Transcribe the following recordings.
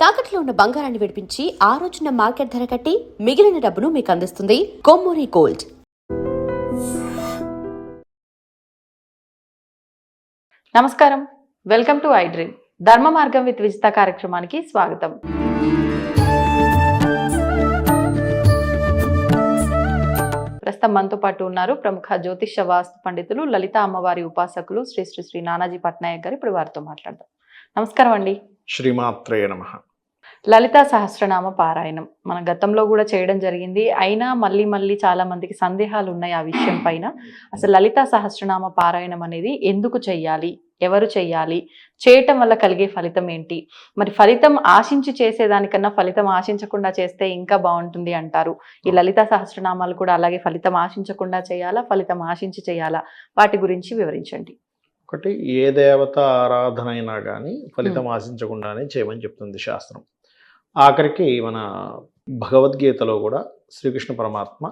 తాకట్లో ఉన్న బంగారాన్ని విడిపించి ఆ రోజున మార్కెట్ ధర కట్టి మిగిలిన డబ్బును మీకు అందిస్తుంది కొమ్మూరి గోల్డ్. నమస్కారం, వెల్కమ్ టు ఐ డ్రీమ్. ధర్మ మార్గం విత్ విజిత కార్యక్రమానికి స్వాగతం. ప్రస్తుతం మనతో పాటు ఉన్నారు ప్రముఖ జ్యోతిష వాస్తు పండితులు, లలిత అమ్మవారి ఉపాసకులు శ్రీ శ్రీ శ్రీ నానాజీ పట్నాయక్ గారు. ఇప్పుడు వారితో మాట్లాడదాం. నమస్కారం అండి. శ్రీమాత్రే నమః. లలితా సహస్రనామ పారాయణం మన గతంలో కూడా చేయడం జరిగింది. అయినా మళ్ళీ చాలా మందికి సందేహాలు ఉన్నాయి ఆ విషయం పైన. అసలు లలితా సహస్రనామ పారాయణం అనేది ఎందుకు చెయ్యాలి, ఎవరు చెయ్యాలి, చేయటం వల్ల కలిగే ఫలితం ఏంటి, మరి ఫలితం ఆశించి చేసేదానికన్నా ఫలితం ఆశించకుండా చేస్తే ఇంకా బాగుంటుంది అంటారు. ఈ లలితా సహస్రనామాలు కూడా అలాగే ఫలితం ఆశించకుండా చేయాలా, ఫలితం ఆశించి చేయాలా, వాటి గురించి వివరించండి. ఒకటి, ఏ దేవత ఆరాధన అయినా కానీ ఫలితం ఆశించకుండానే చేయమని చెప్తుంది శాస్త్రం. ఆఖరికి మన భగవద్గీతలో కూడా శ్రీకృష్ణ పరమాత్మ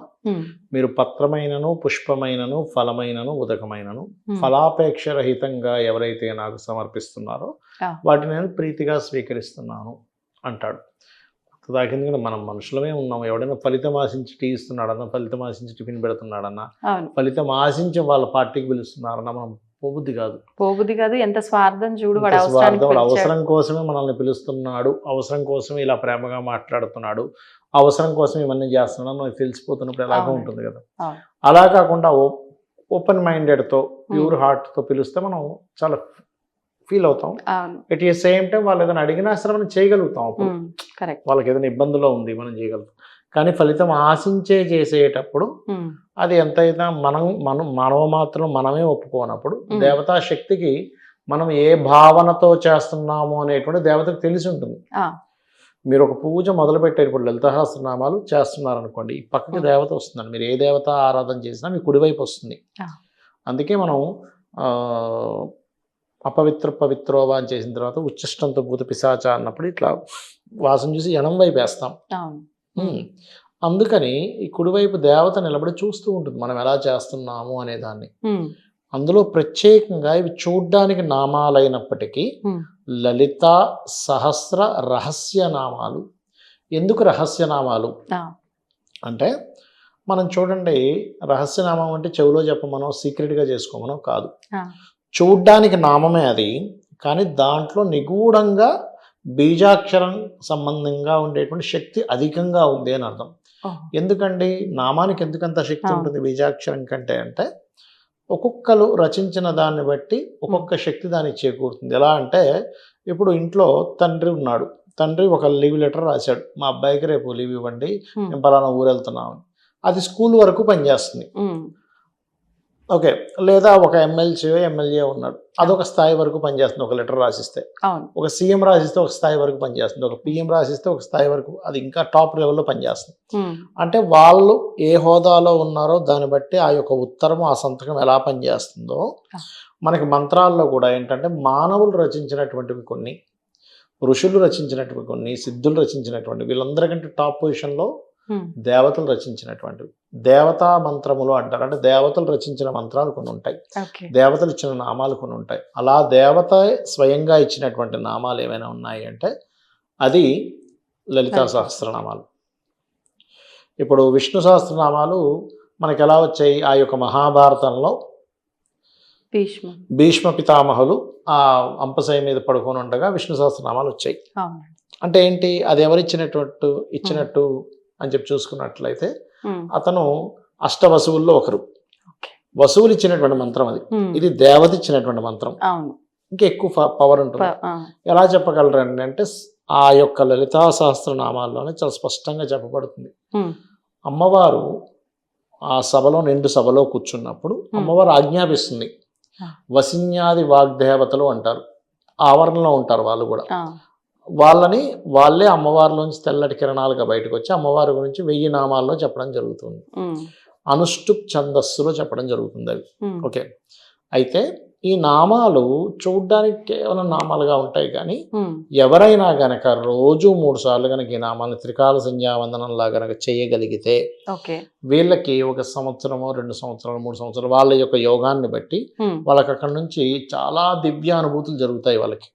మీరు పత్రమైనను పుష్పమైనను ఫలమైనను ఉదకమైనను ఫలాపేక్ష రహితంగా ఎవరైతే నాకు సమర్పిస్తున్నారో వాటిని నేను ప్రీతిగా స్వీకరిస్తున్నాను అంటాడు. దాకింది మనం మనుషులమే ఉన్నాం. ఎవడైనా ఫలితం ఆశించి టీ ఇస్తున్నాడన్నా, ఫలితం ఆశించి టిఫిన్ పెడుతున్నాడన్నా, ఫలితం ఆశించి వాళ్ళ పార్టీకి పిలుస్తున్నారన్నా మనం పోబుద్ధి కాదు. ఎంత స్వార్థం చూడు. వాడు అవసరం కోసమే మనల్ని పిలుస్తున్నాడు, అవసరం కోసమే ఇలా ప్రేమగా మాట్లాడుతున్నాడు, అవసరం కోసం ఇవన్నీ చేస్తున్నాడు మనకు తెలిసిపోతున్నప్పుడు ఎలాగో ఉంటుంది కదా. అలా కాకుండా ఓపెన్ మైండెడ్తో ప్యూర్ హార్ట్తో పిలిస్తే మనం చాలా ఫీల్ అవుతాం. ఎట్ ది సేమ్ టైం వాళ్ళు ఏదైనా అడిగినా సరే మనం చేయగలుగుతాం. అప్పుడు వాళ్ళకి ఏదైనా ఇబ్బందులో ఉంది మనం చేయగలుగుతాం. కానీ ఫలితం ఆశించే చేసేటప్పుడు అది ఎంతైనా మనవ మాత్రం మనమే ఒప్పుకోనప్పుడు దేవతా శక్తికి మనం ఏ భావనతో చేస్తున్నాము అనేటువంటి దేవతకు తెలిసి ఉంటుంది. మీరు ఒక పూజ మొదలు పెట్టేటప్పుడు లలితా సహస్రనామాలు చేస్తున్నారనుకోండి, ఈ పక్కకి దేవత వస్తుందండి. మీరు ఏ దేవత ఆరాధన చేసినా మీ కుడివైపు వస్తుంది. అందుకే మనం అపవిత్ర పవిత్రోవా అని చేసిన తర్వాత ఉచ్చిష్టంతో భూత పిశాచ అన్నప్పుడు ఇట్లా వాసన చూసి ఎడం వైపు వేస్తాం. అందుకని ఈ కుడివైపు దేవత నిలబడి చూస్తూ ఉంటుంది మనం ఎలా చేస్తున్నాము అనే దాన్ని. అందులో ప్రత్యేకంగా ఇవి చూడ్డానికి నామాలైనప్పటికీ లలిత సహస్ర రహస్య నామాలు. ఎందుకు రహస్యనామాలు అంటే, మనం చూడండి, రహస్యనామం అంటే చెవిలో చెప్పమనో సీక్రెట్గా చేసుకోమనో కాదు. చూడ్డానికి నామమే అది, కానీ దాంట్లో నిగూఢంగా బీజాక్షరం సంబంధంగా ఉండేటువంటి శక్తి అధికంగా ఉంది అని అర్థం. ఎందుకండి నామానికి ఎందుకంత శక్తి ఉంటుంది బీజాక్షరం కంటే అంటే, ఒక్కొక్కరు రచించిన దాన్ని బట్టి ఒక్కొక్క శక్తి దానికి చేకూరుతుంది. ఎలా అంటే, ఇప్పుడు ఇంట్లో తండ్రి ఉన్నాడు, తండ్రి ఒక లీవ్ లెటర్ రాశాడు, మా అబ్బాయికి రేపు లీవ్ ఇవ్వండి, మేము పలానా ఊరు వెళ్తున్నాము. అది స్కూల్ వరకు పనిచేస్తుంది. ఓకే. లేదా ఒక ఎమ్మెల్యే ఉన్నాడు, అదొక స్థాయి వరకు పనిచేస్తుంది. ఒక లెటర్ రాసిస్తే, ఒక సీఎం రాసిస్తే ఒక స్థాయి వరకు పనిచేస్తుంది, ఒక పిఎం రాసిస్తే ఒక స్థాయి వరకు, అది ఇంకా టాప్ లెవెల్లో పనిచేస్తుంది. అంటే వాళ్ళు ఏ హోదాలో ఉన్నారో దాన్ని బట్టి ఆ యొక్క ఉత్తరం, ఆ సంతకం ఎలా పనిచేస్తుందో మనకి మంత్రాల్లో కూడా ఏంటంటే, మానవులు రచించినటువంటివి కొన్ని, ఋషులు రచించినటువంటి కొన్ని, సిద్ధులు రచించినటువంటి, వీళ్ళందరికంటే టాప్ పొజిషన్లో దేవతలు రచించినటువంటివి దేవతా మంత్రములు అంటారు. అంటే దేవతలు రచించిన మంత్రాలు కొన్ని ఉంటాయి, దేవతలు ఇచ్చిన నామాలు కొన్ని ఉంటాయి. అలా దేవత స్వయంగా ఇచ్చినటువంటి నామాలు ఏమైనా ఉన్నాయి అంటే అది లలితా సహస్రనామాలు. ఇప్పుడు విష్ణు సహస్రనామాలు మనకి ఎలా వచ్చాయి? ఆ యొక్క మహాభారతంలో భీష్మ పితామహులు ఆ అంపశయ మీద పడుకొని ఉండగా విష్ణు సహస్రనామాలు వచ్చాయి. అంటే ఏంటి? అది ఇచ్చినట్టు అని చెప్పి చూసుకున్నట్లయితే, అతను అష్టవసువుల్లో ఒకరు, వసువులు ఇచ్చినటువంటి మంత్రం అది. ఇది దేవత ఇచ్చినటువంటి మంత్రం, ఇంకా ఎక్కువ పవర్ ఉంటుంది. ఎలా చెప్పగలరండి అంటే, ఆ యొక్క లలితా సహస్రనామాల్లోనే చాలా స్పష్టంగా చెప్పబడుతుంది. అమ్మవారు ఆ సభలో, నిండు సభలో కూర్చున్నప్పుడు అమ్మవారు ఆజ్ఞాపిస్తుంది. వసిన్యాది వాగ్దేవతలు అంటారు, ఆవరణలో ఉంటారు వాళ్ళు కూడా. వాళ్ళే అమ్మవారిలోంచి తెల్లటి కిరణాలుగా బయటకు వచ్చి అమ్మవారి గురించి 1000 నామాల్లో చెప్పడం జరుగుతుంది. అనుష్టుప్ ఛందస్సులో చెప్పడం జరుగుతుంది అవి. ఓకే. అయితే ఈ నామాలు చూడ్డానికి కేవలం నామాలుగా ఉంటాయి, కానీ ఎవరైనా గనక రోజు 3 సార్లు కనుక ఈ నామాలను త్రికాల సంధ్యావందనంలా గనక చేయగలిగితే వీళ్ళకి 1 సంవత్సరమో 2 సంవత్సరాలు 3 సంవత్సరాలు వాళ్ళ యొక్క యోగాన్ని బట్టి వాళ్ళకి అక్కడ నుంచి చాలా దివ్య అనుభూతులు జరుగుతాయి వాళ్ళకి.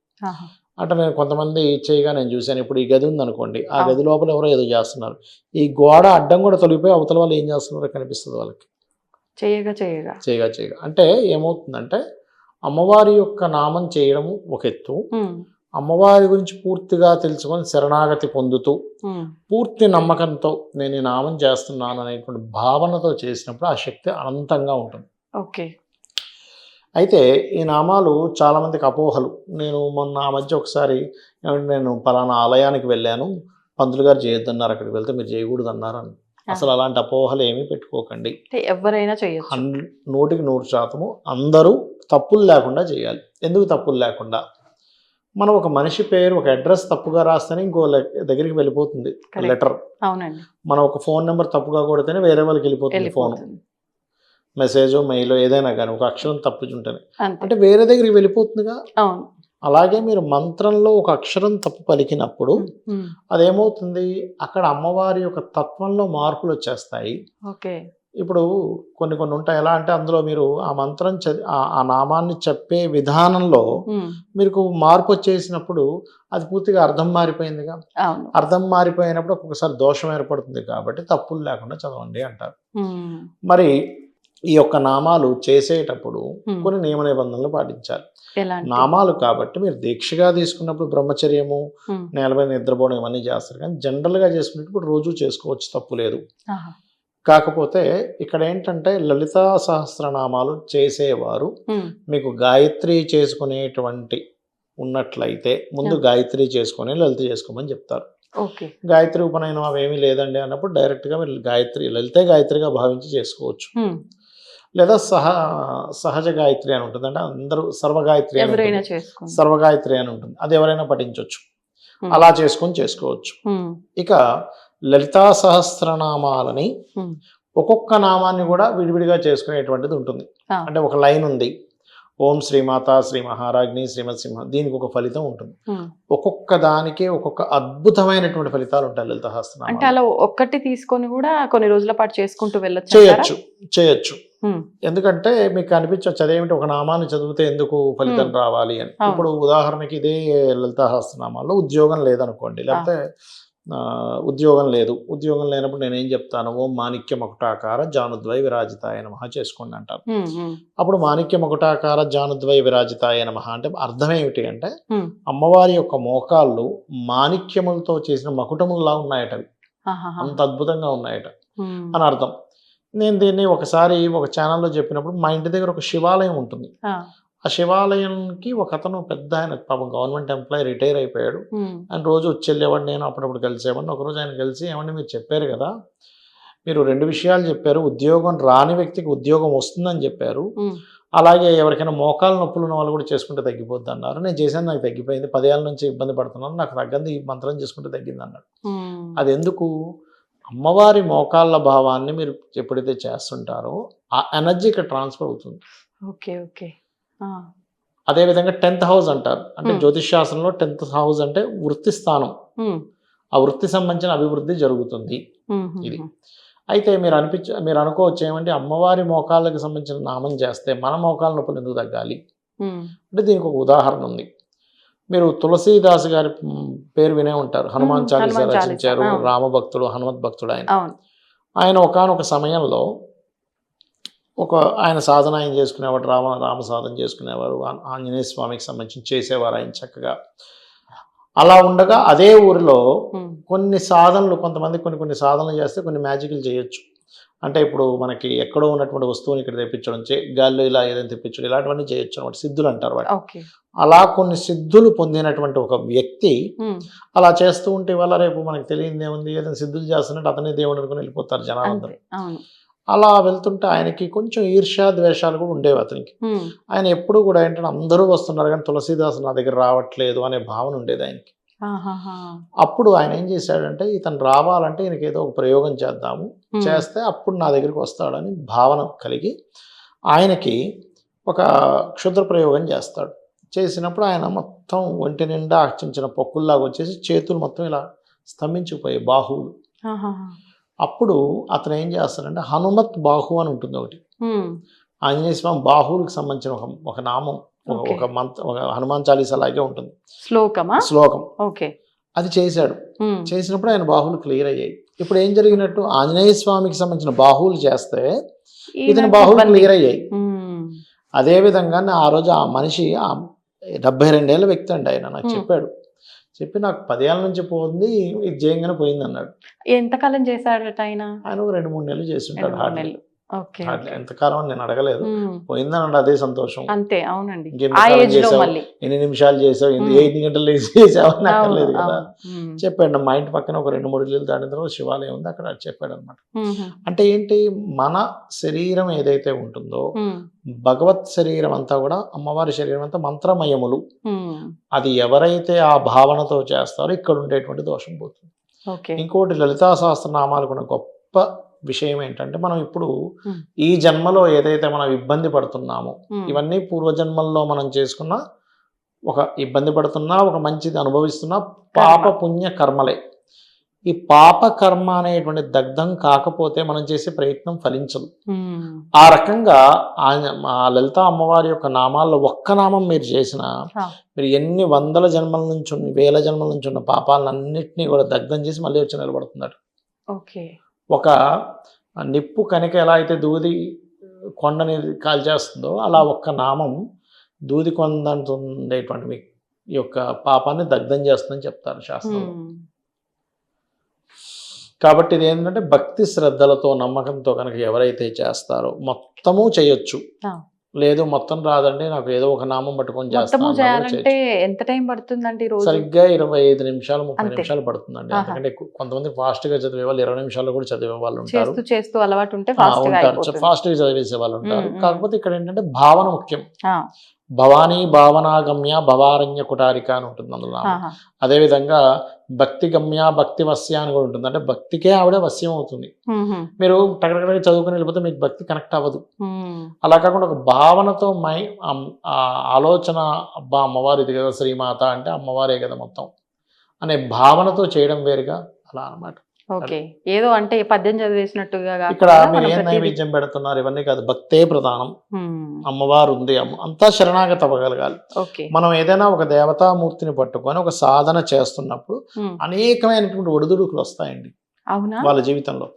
అంటే నేను కొంతమంది చేయగా నేను చూశాను. ఇప్పుడు ఈ గది ఉందనుకోండి, ఆ అవును. గది లోపల ఎవరో ఏదో చేస్తున్నారు. ఈ గోడ అడ్డం కూడా తొలగిపోయి అవతల వాళ్ళు ఏం చేస్తున్నారో కనిపిస్తుంది వాళ్ళకి. చేయగా చేయగా. అంటే ఏమవుతుందంటే అమ్మవారి యొక్క నామం చేయడము ఒక ఎత్తు. అమ్మవారి గురించి పూర్తిగా తెలుసుకొని శరణాగతి పొందుతూ పూర్తి నమ్మకంతో నేను ఈ నామం చేస్తున్నాను అనేటువంటి భావనతో చేసినప్పుడు ఆ శక్తి అనంతంగా ఉంటుంది. ఓకే. అయితే ఈ నామాలు చాలామందికి అపోహలు. నేను మొన్న ఆ మధ్య ఒకసారి ఏమంటే నేను పలానా ఆలయానికి వెళ్ళాను, పంతులు గారు చేయొద్దన్నారు, అక్కడికి వెళ్తే మీరు చేయకూడదు అన్నారు అని. అసలు అలాంటి అపోహలు ఏమీ పెట్టుకోకండి. ఎవరైనా చేయొచ్చు. 100% అందరూ తప్పులు లేకుండా చేయాలి. ఎందుకు తప్పులు లేకుండా? మనం ఒక మనిషి పేరు, ఒక అడ్రస్ తప్పుగా రాస్తేనే ఇంకో దగ్గరికి వెళ్ళిపోతుంది లెటర్. అవునండి. మనం ఒక ఫోన్ నెంబర్ తప్పుగా కొడితేనే వేరే వాళ్ళకి వెళ్ళిపోతుంది ఫోన్, మెసేజ్, మెయిల్ ఏదైనా కానీ ఒక అక్షరం తప్పుచుంటేనే అంటే వేరే దగ్గరికి వెళ్ళిపోతుందిగా. అవును. అలాగే మీరు మంత్రంలో ఒక అక్షరం తప్పు పలికినప్పుడు అదేమవుతుంది, అక్కడ అమ్మవారి యొక్క తత్వంలో మార్పులు వచ్చేస్తాయి. ఓకే. ఇప్పుడు కొన్ని ఉంటాయి. ఎలా అంటే అందులో మీరు ఆ మంత్రం ఆ నామాన్ని చెప్పే విధానంలో మీకు మార్పు వచ్చేసినప్పుడు అది పూర్తిగా అర్థం మారిపోయిందిగా. అర్థం మారిపోయినప్పుడు ఒక్కొక్కసారి దోషం ఏర్పడుతుంది. కాబట్టి తప్పులు లేకుండా చదవండి అంటారు. మరి ఈ యొక్క నామాలు చేసేటప్పుడు కొన్ని నియమ నిబంధనలు పాటించాలి. నామాలు కాబట్టి మీరు దీక్షగా తీసుకున్నప్పుడు బ్రహ్మచర్యము, నేలపై నిద్రపోవడం ఇవన్నీ చేస్తారు. కానీ జనరల్గా చేసుకునేటప్పుడు రోజు చేసుకోవచ్చు, తప్పు లేదు. కాకపోతే ఇక్కడ ఏంటంటే లలితా సహస్రనామాలు చేసేవారు మీకు గాయత్రి చేసుకునేటువంటి ఉన్నట్లయితే ముందు గాయత్రి చేసుకొని లలిత చేసుకోమని చెప్తారు. గాయత్రి ఉపనయనం అవేమీ లేదండి అన్నప్పుడు డైరెక్ట్గా మీరు లలితే గాయత్రిగా భావించి చేసుకోవచ్చు. లేదా సహజ గాయత్రి అని ఉంటుంది. అంటే అందరూ సర్వగాయత్రి అని ఉంటుంది. అది ఎవరైనా పఠించవచ్చు. అలా చేసుకోవచ్చు. ఇక లలితా సహస్రనామాలని ఒక్కొక్క నామాన్ని కూడా విడివిడిగా చేసుకునేటువంటిది ఉంటుంది. అంటే ఒక లైన్ ఉంది, ఓం శ్రీమాత, శ్రీ మహారాజ్ని, శ్రీమత్ సింహ, దీనికి ఒక ఫలితం ఉంటుంది. ఒక్కొక్క దానికి ఒక్కొక్క అద్భుతమైనటువంటి ఫలితాలు ఉంటాయి లలిత సహస్రనామాలు. అంటే అలా ఒక్కటి తీసుకొని కూడా కొన్ని రోజుల పాటు చేసుకుంటూ చేయొచ్చు. ఎందుకంటే మీకు అనిపించవచ్చు అదేమిటి ఒక నామాన్ని చదివితే ఎందుకు ఫలితం రావాలి అని. ఇప్పుడు ఉదాహరణకి ఇదే లలిత సహస్రనామాల్లో ఉద్యోగం లేదనుకోండి, లేకపోతే ఉద్యోగం లేనప్పుడు నేనేం చెప్తాను, ఓం మాణిక్య మకుటాకార జానుద్వయ విరాజితాయ నమః చేసుకోండి అంటారు. అప్పుడు మాణిక్య మకుటాకార జానుద్వయ విరాజితాయ నమః అంటే అర్థం ఏమిటి అంటే అమ్మవారి యొక్క మోకాళ్ళు మాణిక్యములతో చేసిన మకుటముల్లా ఉన్నాయట, అంత అద్భుతంగా ఉన్నాయట అని అర్థం. నేను దీన్ని ఒకసారి ఒక ఛానల్లో చెప్పినప్పుడు మా ఇంటి దగ్గర ఒక శివాలయం ఉంటుంది. ఆ శివాలయంకి ఒక అతను పెద్ద ఆయన పాపం గవర్నమెంట్ ఎంప్లాయీ రిటైర్ అయిపోయాడు. ఆయన రోజు వచ్చి వెళ్ళేవాడు, నేను అప్పుడప్పుడు కలిసేవాడిని. ఒకరోజు ఆయన కలిసి, ఏమంటే మీరు చెప్పారు కదా, మీరు 2 విషయాలు చెప్పారు, ఉద్యోగం రాని వ్యక్తికి ఉద్యోగం వస్తుందని చెప్పారు, అలాగే ఎవరికైనా మోకాలు నొప్పులు ఉన్న వాళ్ళు కూడా చేసుకుంటే తగ్గిపోద్ది అన్నారు. నేను చేశాను, నాకు తగ్గిపోయింది. 10 ఏళ్ళ నుంచి ఇబ్బంది పడుతున్నాను, నాకు తగ్గంది, ఈ మంత్రం చేసుకుంటే తగ్గింది అన్నాడు. అది ఎందుకు? అమ్మవారి మోకాళ్ళ భావాన్ని మీరు ఎప్పుడైతే చేస్తుంటారో ఆ ఎనర్జీ ఇక్కడ ట్రాన్స్ఫర్ అవుతుంది. అదేవిధంగా 10th హౌస్ అంటారు. అంటే జ్యోతిష్ శాస్త్రంలో 10th హౌస్ అంటే వృత్తి స్థానం. ఆ వృత్తి సంబంధించిన అభివృద్ధి జరుగుతుంది ఇది. అయితే మీరు అనుకోవచ్చు ఏమంటే అమ్మవారి మోకాళ్ళకి సంబంధించిన నామం చేస్తే మన మోకాళ్ళ నొప్పులు ఎందుకు తగ్గాలి అంటే దీనికి ఒక ఉదాహరణ ఉంది. మీరు తులసీదాస్ గారి పేరు వినే ఉంటారు. హనుమాన్ చాలీసా రచించారు. రామభక్తుడు, హనుమత్ భక్తుడు ఆయన ఒకానొక సమయంలో ఆయన సాధన ఆయన చేసుకునేవాడు, రామ సాధన చేసుకునేవారు, ఆంజనేయ స్వామికి సంబంధించి చేసేవారు ఆయన చక్కగా. అలా ఉండగా అదే ఊరిలో కొన్ని సాధనలు చేస్తే కొన్ని మ్యాజిక్లు చేయొచ్చు. అంటే ఇప్పుడు మనకి ఎక్కడో ఉన్నటువంటి వస్తువుని ఇక్కడ తెప్పించడం, గాల్లో ఇలా ఏదైనా తెప్పించడం, ఇలాంటివన్నీ చేయొచ్చు అనమాట. సిద్ధులు అంటారు వాటి. అలా కొన్ని సిద్ధులు పొందినటువంటి ఒక వ్యక్తి అలా చేస్తూ ఉంటే వల్ల రేపు మనకి తెలియదు ఏముంది, ఏదైనా సిద్ధులు చేస్తున్నట్టు అతనే దేవుడు అనుకుని వెళ్ళిపోతారు జనాలందరూ. అలా వెళ్తుంటే ఆయనకి కొంచెం ఈర్ష్యా ద్వేషాలు కూడా ఉండేవి అతనికి. ఆయన ఎప్పుడు కూడా ఏంటంటే అందరూ వస్తున్నారు కానీ తులసీదాస్ నా దగ్గర రావట్లేదు అనే భావన ఉండేది ఆయనకి. అప్పుడు ఆయన ఏం చేశాడంటే ఇతను రావాలంటే ఈయనకి ఏదో ఒక ప్రయోగం చేస్తే అప్పుడు నా దగ్గరికి వస్తాడని భావన కలిగి ఆయనకి ఒక క్షుద్ర ప్రయోగం చేస్తాడు. చేసినప్పుడు ఆయన మొత్తం ఒంటి నిండా చిన్న పొక్కుల్లాగా వచ్చేసి చేతులు మొత్తం ఇలా స్తంభించిపోయాయి, బాహువులు. అప్పుడు అతను ఏం చేస్తాడంటే హనుమత్ బాహు అని ఉంటుంది ఒకటి. ఆంజనేయ స్వామి బాహువులకు సంబంధించిన ఒక నామం Okay. ఒక హనుమాన్ చాలీసా లాగే ఉంటుంది శ్లోకమా? శ్లోకం. ఓకే. అది చేశాడు. చేసినప్పుడు ఆయన బాహువులు క్లియర్ అయ్యాయి. ఇప్పుడు ఏం జరిగినట్టు, ఆంజనేయ స్వామికి సంబంధించిన బాహువులు చేస్తే ఇతని బాహువులు క్లియర్ అయ్యాయి. అదే విధంగా ఆ రోజు ఆ మనిషి 72 ఏళ్ళ వ్యక్తి అండి, ఆయన నాకు చెప్పాడు. చెప్పి నాకు 10 ఏళ్ళ నుంచి పోతుంది, ఇది చేయంగానే పోయింది అన్నాడు. ఎంతకాలం చేశాడట ఆయన? ఆయన 2-3 నెలలు చేసి ఉంటాడు. 2-3 నెలలు. ఓకే. ఎంతకాలం అని నేను అడగలేదు. పోయిందనండి, అదే సంతోషం. అంతే, అవునండి. ఇంకెన్ని ఆ కాలం ఏజ్ లో చేసావు, మళ్ళీ ఎన్ని నిమిషాలు చేసావు, 8 గంటలు చేసావు అని అక్కర్లేదు కదా. చెప్పాడు. మా ఇంటి పక్కన ఒక 2-3 ఇళ్ళు దాటిన తర్వాత శివాలయం ఉంది, అక్కడ చెప్పాడు అనమాట. అంటే ఏంటి, మన శరీరం ఏదైతే ఉంటుందో భగవత్ శరీరం అంతా కూడా, అమ్మవారి శరీరం అంతా మంత్రమయములు. అది ఎవరైతే ఆ భావనతో చేస్తారో ఇక్కడ ఉండేటువంటి దోషం పోతుంది. ఇంకోటి, లలితా సహస్రనామాలకు ఉన్న గొప్ప విషయం ఏంటంటే, మనం ఇప్పుడు ఈ జన్మలో ఏదైతే మనం ఇబ్బంది పడుతున్నామో, ఇవన్నీ పూర్వజన్మల్లో మనం చేసుకున్న ఒక ఇబ్బంది పడుతున్నా, ఒక మంచిది అనుభవిస్తున్నా పాప పుణ్య కర్మలే. ఈ పాప కర్మ అనేటువంటి దగ్ధం కాకపోతే మనం చేసే ప్రయత్నం ఫలించదు. ఆ రకంగా ఆ లలితా అమ్మవారి యొక్క నామాల్లో ఒక్క నామం మీరు చేసినా, మీరు ఎన్ని వందల జన్మల నుంచి వేల జన్మల నుంచి ఉన్న పాపాలన్నింటినీ కూడా దగ్ధం చేసి మళ్ళీ వచ్చి నిలబడుతున్నాడు. ఓకే. ఒక నిప్పు కనుక ఎలా అయితే దూది కొండని కాల్చేస్తుందో, అలా ఒక్క నామం దూది కొండంత ఉండేటువంటి మీ యొక్క పాపాన్ని దగ్ధం చేస్తుందని చెప్తారు శాస్త్రంలో. కాబట్టి ఇది ఏంటంటే, భక్తి శ్రద్ధలతో నమ్మకంతో కనుక ఎవరైతే చేస్తారో మొత్తము చేయొచ్చు. లేదు మొత్తం రాదండి, నాకు ఏదో ఒక నామం పట్టుకొని చేస్తాను చేయాలంటే ఎంత టైం పడుతుందండి? సరిగ్గా 25 నిమిషాలు 30 నిమిషాలు పడుతుందండి. ఎందుకంటే కొంతమంది ఫాస్ట్ గా చదివే వాళ్ళు 20 నిమిషాలు కూడా చదివే వాళ్ళు ఉంటారు. చేస్తూ అలవాటు ఉంటే ఫాస్ట్ గా చదివేసే వాళ్ళు ఉంటారు. కాకపోతే ఇక్కడ ఏంటంటే భావన ముఖ్యం. భవానీ భావనాగమ్య భవారణ్య కుటారిక అని ఉంటుంది అందులో. అదేవిధంగా భక్తి గమ్య భక్తి వస్య అని కూడా ఉంటుంది. అంటే భక్తికే ఆవిడ వశ్యం అవుతుంది. మీరు టగటగ చదువుకుని వెళ్ళిపోతే మీకు భక్తి కనెక్ట్ అవ్వదు. అలా కాకుండా ఒక భావనతో ఆలోచన, అబ్బా అమ్మవారు ఇది కదా, శ్రీమాత అంటే అమ్మవారే కదా మొత్తం అనే భావనతో చేయడం వేరుగా అలా అన్నమాట. ఓకే. ఏదో అంటే పద్యం చదివేసినట్టుగా ఇక్కడ మీరు ఏం నైవేద్యం పెడుతున్నారు ఇవన్నీ కాదు, భక్తే ప్రధానం. అమ్మవారు ఉంది, అంతా శరణాగతి అవ్వగలగాలి. మనం ఏదైనా ఒక దేవతామూర్తిని పట్టుకొని ఒక సాధన చేస్తున్నప్పుడు అనేకమైనటువంటి ఒడిదుడుకులు వస్తాయండి వాళ్ళ జీవితంలో.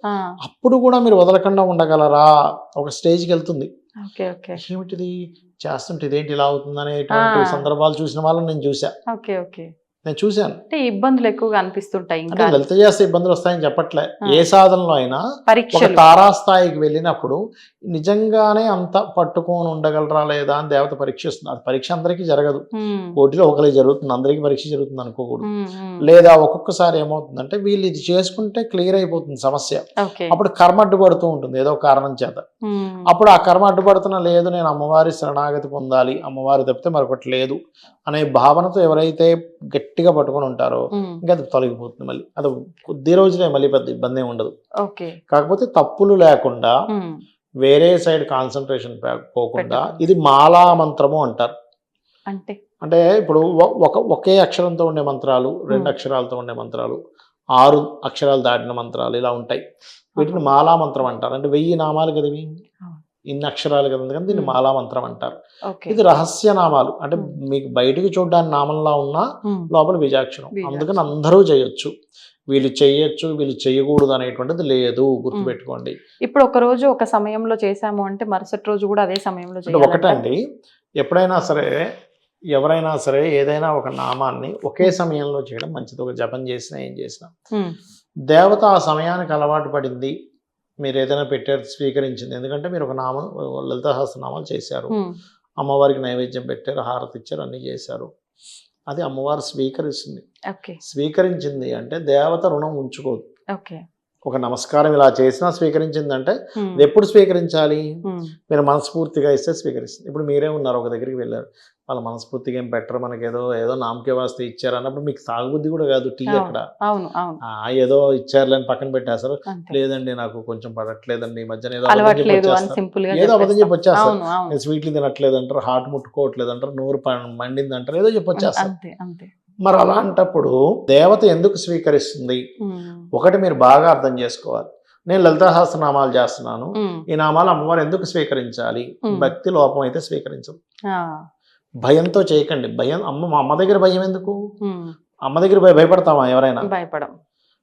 అప్పుడు కూడా మీరు వదలకుండా ఉండగలరా? ఒక స్టేజ్కి వెళ్తుంది, ఏమిటిది చేస్తుంటే ఇదేంటి ఇలా అవుతుంది అనేటువంటి సందర్భాలు చూసిన వాళ్ళని నేను చూశాను. ఇబ్బందులు ఎక్కువగా అనిపిస్తుంటాయి. లలిత చేస్తే ఇబ్బందులు వస్తాయని చెప్పట్లే. ఏ సాధనలో అయినా ఒక తారాస్థాయికి వెళ్ళినప్పుడు నిజంగానే అంత పట్టుకొని ఉండగలరా లేదా అని దేవత పరీక్షిస్తుంది. అది పరీక్ష అందరికీ జరగదు, కోటిలో ఒకరికి జరుగుతుంది, అందరికీ పరీక్ష జరుగుతుంది అనుకోకూడదు. లేదా ఒక్కొక్కసారి ఏమవుతుందంటే, వీళ్ళు ఇది చేసుకుంటే క్లియర్ అయిపోతుంది సమస్య, అప్పుడు కర్మ అడ్డుపడుతూ ఉంటుంది ఏదో కారణం చేత. అప్పుడు ఆ కర్మ అడ్డుపడుతున్నా, లేదు నేను అమ్మవారి శరణాగతి పొందాలి, అమ్మవారి తప్పితే మరొకటి లేదు అనే భావనతో ఎవరైతే గట్టిగా పట్టుకొని ఉంటారో ఇంకా అది తొలగిపోతుంది. మళ్ళీ అది కొద్ది రోజులే, మళ్ళీ పెద్ద ఇబ్బంది ఏమి ఉండదు. కాకపోతే తప్పులు లేకుండా వేరే సైడ్ కాన్సన్ట్రేషన్ పోకుండా, ఇది మాలా మంత్రము అంటారు. అంటే ఇప్పుడు ఒకే అక్షరంతో ఉండే మంత్రాలు, 2 అక్షరాలతో ఉండే మంత్రాలు, 6 అక్షరాలు దాటిన మంత్రాలు ఇలా ఉంటాయి. వీటిని మాలా మంత్రం అంటారు. అంటే 1000 నామాలు కదా, ఇన్ని అక్షరాలు కదా, అందుకని దీన్ని మాలా మంత్రం అంటారు. ఇది రహస్య నామాలు, అంటే మీకు బయటికి చూడడానికి నామంలా ఉన్నా లోపల బీజాక్షరం. అందుకని అందరూ చేయొచ్చు, వీళ్ళు చెయ్యొచ్చు వీళ్ళు చేయకూడదు అనేటువంటిది లేదు, గుర్తుపెట్టుకోండి. ఇప్పుడు ఒక రోజు ఒక సమయంలో చేసాము అంటే మరుసటి రోజు కూడా అదే సమయంలో ఒకటండి. ఎప్పుడైనా సరే ఎవరైనా సరే ఏదైనా ఒక నామాన్ని ఒకే సమయంలో చేయడం మంచిది. ఒక జపం చేసినా ఏం చేసినా దేవత ఆ సమయానికి అలవాటు పడింది, మీరు ఏదైనా పెట్టారు స్వీకరించింది. ఎందుకంటే మీరు ఒక నామం లలితా సహస్రనామాలు చేశారు, అమ్మవారికి నైవేద్యం పెట్టారు, హారతి ఇచ్చారు, అన్ని చేశారు, అది అమ్మవారు స్వీకరిస్తుంది. స్వీకరించింది అంటే దేవత రుణం ఉంచుకోదు. ఒక నమస్కారం ఇలా చేసినా స్వీకరించిందంటే ఎప్పుడు స్వీకరించాలి? మీరు మనస్ఫూర్తిగా ఇస్తే స్వీకరిస్తుంది. ఇప్పుడు మీరే ఉన్నారు, ఒక దగ్గరికి వెళ్ళారు, వాళ్ళు మనస్ఫూర్తిగా ఏం పెట్టరు, మనకి ఏదో నామకే వాస్తే ఇచ్చారు అన్నప్పుడు మీకు తాగుబుద్ధి కూడా కాదు. టీ అక్కడ ఏదో ఇచ్చారులేని పక్కన పెట్టేస్తారు. లేదండి నాకు కొంచెం పడట్లేదండి ఈ మధ్యన, ఏదో అబద్ధం చెప్పి వచ్చేస్తారు. స్వీట్లు తినట్లేదు అంటారు, హార్ట్ ముట్టుకోవట్లేదు అంటారు, నోరు మండింది అంటారు, ఏదో చెప్పి వచ్చేస్తారు. మరి అలాంటప్పుడు దేవత ఎందుకు స్వీకరిస్తుంది? ఒకటి మీరు బాగా అర్థం చేసుకోవాలి. నేను లలితా సహస్రనామాలు చేస్తున్నాను, ఈ నామాలు అమ్మవారు ఎందుకు స్వీకరించాలి? భక్తి లోపం అయితే స్వీకరించదు. భయంతో చేయకండి. భయం మా అమ్మ దగ్గర భయం ఎందుకు? ఉమ్. అమ్మ దగ్గర భయపడతామా ఎవరైనా? భయపడం.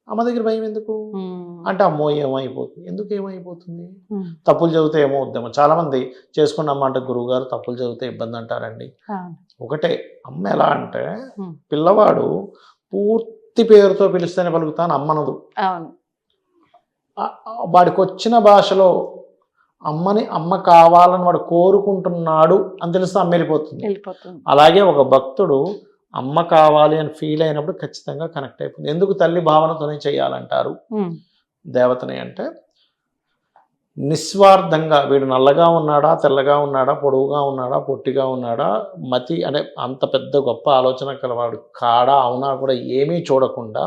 అమ్మ దగ్గర భయం ఎందుకు ఉమ్. అంటే అమ్మో ఏమైపోతుంది, ఎందుకు ఏమైపోతుంది, ఉమ్. తప్పులు చదివితే ఏమవుద్దామో. చాలా మంది చేసుకున్న అమ్మ అంటే గురువు గారు తప్పులు చదివితే ఇబ్బంది అంటారండి. అవును. ఒకటే, అమ్మ ఎలా అంటే ఉమ్. పిల్లవాడు పూర్తి పేరుతో పిలిస్తేనే పలుకుతాను అమ్మనదు. అవును. వాడికి వచ్చిన భాషలో అమ్మని అమ్మ కావాలని వాడు కోరుకుంటున్నాడు అని తెలిస్తే అమ్మ వెళ్ళిపోతుంది. వెళ్ళిపోతుంది. అలాగే ఒక భక్తుడు అమ్మ కావాలి అని ఫీల్ అయినప్పుడు ఖచ్చితంగా కనెక్ట్ అయిపోతుంది. ఎందుకు తల్లి భావనతోనే చేయాలంటారు ఉమ్. దేవతని అంటే, నిస్వార్థంగా వీడు నల్లగా ఉన్నాడా, తెల్లగా ఉన్నాడా, పొడవుగా ఉన్నాడా, పొట్టిగా ఉన్నాడా, మతి అంటే అంత పెద్ద గొప్ప ఆలోచన కలవాడు కాడా అవునా కూడా ఏమీ చూడకుండా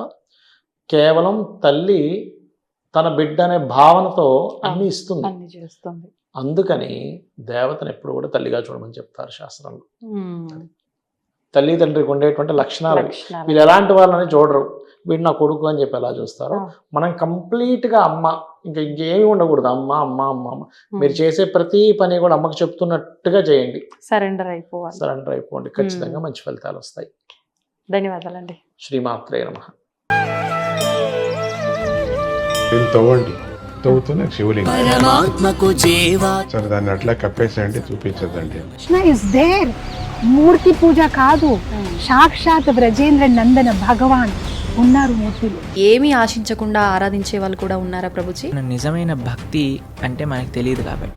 కేవలం తల్లి తన బిడ్డ అనే భావనతో అన్ని ఇస్తుంది. అన్ని చేస్తుంది. అందుకని దేవతను ఎప్పుడు కూడా తల్లిగా చూడమని చెప్తారు శాస్త్రంలో. ఉమ్. తల్లి తండ్రికి ఉండేటువంటి లక్షణాలు లక్షణాలు. వీళ్ళు ఎలాంటి వాళ్ళని చూడరు. వీడు నా కొడుకు అని చెప్పి ఎలా చూస్తారో ఆ. మనం కంప్లీట్గా అమ్మ, ఇంకేమీ ఉండకూడదు. అమ్మ అమ్మ అమ్మ అమ్మ. మీరు చేసే ప్రతి పని కూడా అమ్మకి చెప్తున్నట్టుగా చేయండి. సరెండర్ అయిపోవాలి. సరెండర్ అయిపోండి, ఖచ్చితంగా మంచి ఫలితాలు వస్తాయి. ధన్యవాదాలండి. శ్రీమాత్రే నమః. దీన్ని తవ్వండి, తవ్వుతూనే శివలింగం. పరమాత్మకు జీవా సరే దాన్ని అట్లా కప్పేసేయండి, చూపించదండి. Krishna is there. మూర్తి పూజ కాదు, సాక్షాత్ బ్రజేంద్ర నందన భగవాన్ ఉన్నారు మూర్తిలో. ఏమీ ఆశించకుండా ఆరాధించే వాళ్ళు కూడా ఉన్నారా ప్రభుజీ? నిజమైన భక్తి అంటే మనకు తెలియదు కాబట్టి